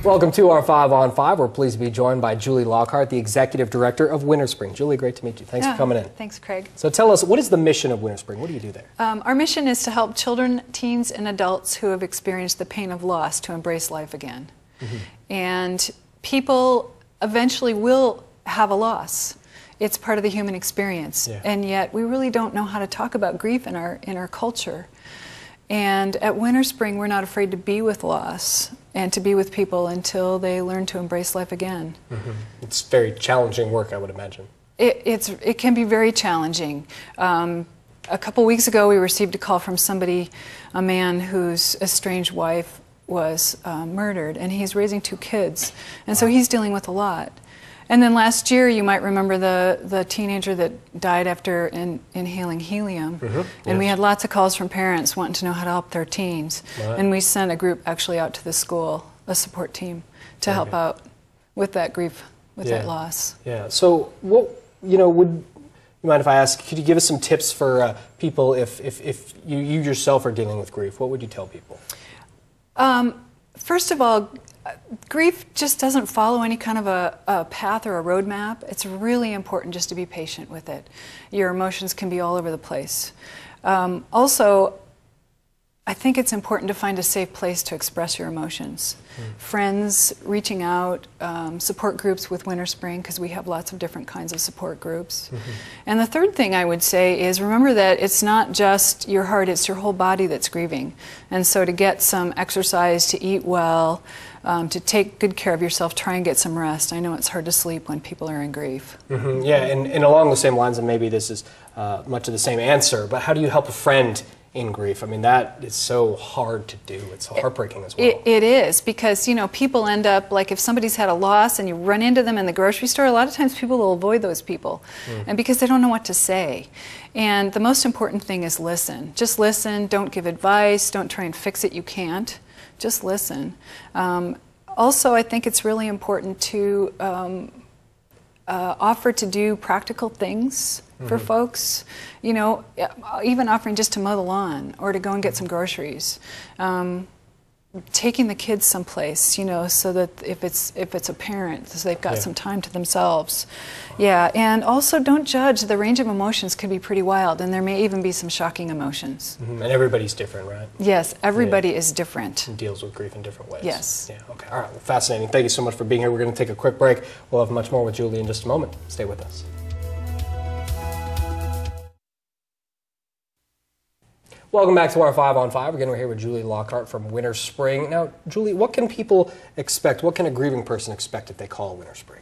Welcome to our 5 on 5. We're pleased to be joined by Julie Lockhart, the Executive Director of Winterspring. Julie, great to meet you. Thanks for coming in. Thanks, Craig. So tell us, what is the mission of Winterspring? What do you do there? Our mission is to help children, teens, and adults who have experienced the pain of loss to embrace life again. And people eventually will have a loss. It's part of the human experience. And yet we really don't know how to talk about grief in our culture. And at Winterspring, we're not afraid to be with loss and to be with people until they learn to embrace life again. It's very challenging work, I would imagine. It can be very challenging. A couple weeks ago, we received a call from somebody, a man whose estranged wife was murdered, and he's raising 2 kids. And so he's dealing with a lot. And then last year, you might remember the teenager that died after inhaling helium. And we had lots of calls from parents wanting to know how to help their teens. And we sent a group actually out to the school, a support team, to help out with that grief, with that loss. So what, would you mind if I ask, could you give us some tips for people if you yourself are dealing with grief? What would you tell people? First of all, grief just doesn't follow any kind of a path or a roadmap. It's really important just to be patient with it. Your emotions can be all over the place. Also, I think it's important to find a safe place to express your emotions. Friends, reaching out, support groups with Winterspring, because we have lots of different kinds of support groups. And the third thing I would say is remember that it's not just your heart, it's your whole body that's grieving. And so to get some exercise, to eat well, to take good care of yourself, try and get some rest. I know it's hard to sleep when people are in grief. Yeah, and along the same lines, and maybe this is much of the same answer, but how do you help a friend in grief? I mean, that is so hard to do. It's so heartbreaking as well. It is, because, people end up, like if somebody's had a loss and you run into them in the grocery store, a lot of times people will avoid those people, and because they don't know what to say. And the most important thing is listen. Just listen. Don't give advice. Don't try and fix it. You can't. Just listen. Also, I think it's really important to offer to do practical things for folks, even offering just to mow the lawn or to go and get some groceries. Taking the kids someplace, so that if it's a parent, so they've got some time to themselves. And also don't judge. The range of emotions could be pretty wild, and there may even be some shocking emotions. And everybody's different, right? Yes, everybody is different. And deals with grief in different ways. Yes. Okay. All right. Well, fascinating. Thank you so much for being here. We're going to take a quick break. We'll have much more with Julie in just a moment. Stay with us. Welcome back to our 5 on 5. Again, we're here with Julie Lockhart from Winterspring. Now, Julie, what can people expect? What can a grieving person expect if they call Winterspring?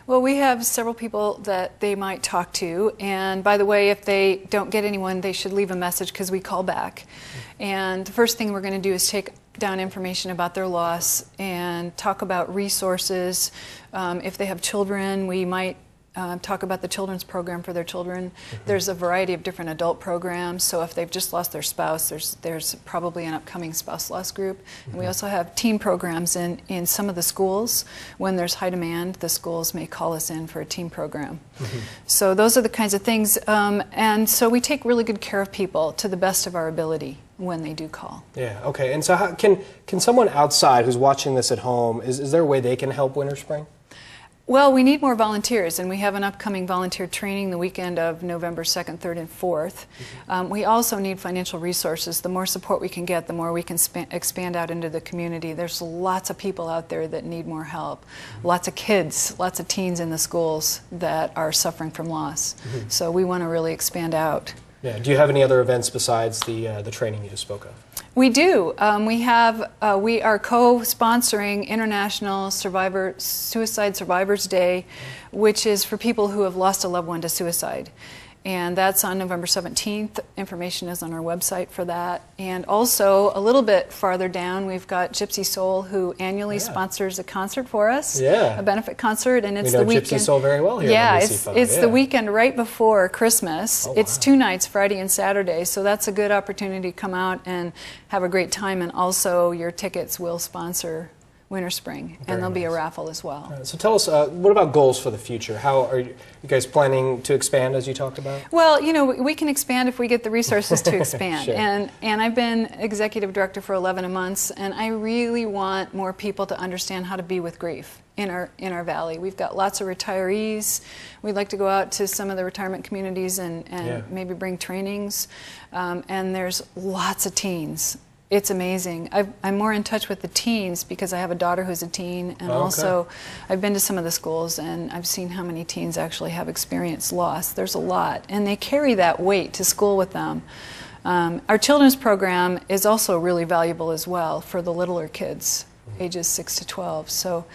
Well, we have several people that they might talk to, and by the way, if they don't get anyone, they should leave a message because we call back. And the first thing we're going to do is take down information about their loss and talk about resources. If they have children, we might talk about the children's program for their children. There's a variety of different adult programs, so if they've just lost their spouse, there's probably an upcoming spouse loss group. And we also have team programs in some of the schools. When there's high demand, the schools may call us in for a team program. So those are the kinds of things, and so we take really good care of people to the best of our ability when they do call. Okay. And so how, can someone outside who's watching this at home, is there a way they can help Winterspring? Well, we need more volunteers, and we have an upcoming volunteer training the weekend of November 2nd, 3rd, and 4th. We also need financial resources. The more support we can get, the more we can expand out into the community. There's lots of people out there that need more help. Lots of kids, lots of teens in the schools that are suffering from loss. So we want to really expand out. Do you have any other events besides the training you just spoke of? We do. We are co-sponsoring International Suicide Survivors Day, which is for people who have lost a loved one to suicide. And that's on November 17th. Information is on our website for that. And also, a little bit farther down, we've got Gypsy Soul, who annually sponsors a concert for us, a benefit concert, and it's the weekend. We know Gypsy Soul very well here. It's the weekend right before Christmas. It's 2 nights, Friday and Saturday, so that's a good opportunity to come out and have a great time. And also, your tickets will sponsor Winterspring, and Very there'll be a nice. raffle as well. All right, so tell us, what about goals for the future? How are you guys planning to expand, as you talked about? Well, you know, we can expand if we get the resources to expand. Sure. And I've been executive director for 11 months, and I really want more people to understand how to be with grief in our valley. We've got lots of retirees. We'd like to go out to some of the retirement communities and Yeah. maybe bring trainings. And there's lots of teens. It's amazing. I'm more in touch with the teens because I have a daughter who's a teen, and also I've been to some of the schools and I've seen how many teens actually have experienced loss. There's a lot, and they carry that weight to school with them. Our children's program is also really valuable as well for the littler kids, ages 6 to 12. So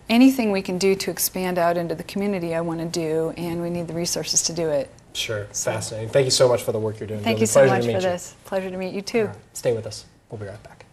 anything we can do to expand out into the community, I want to do, and we need the resources to do it. Sure, fascinating. Thank you so much for the work you're doing. Thank Julie. you so Pleasure much to meet for you. this. Pleasure to meet you too. Stay with us. We'll be right back.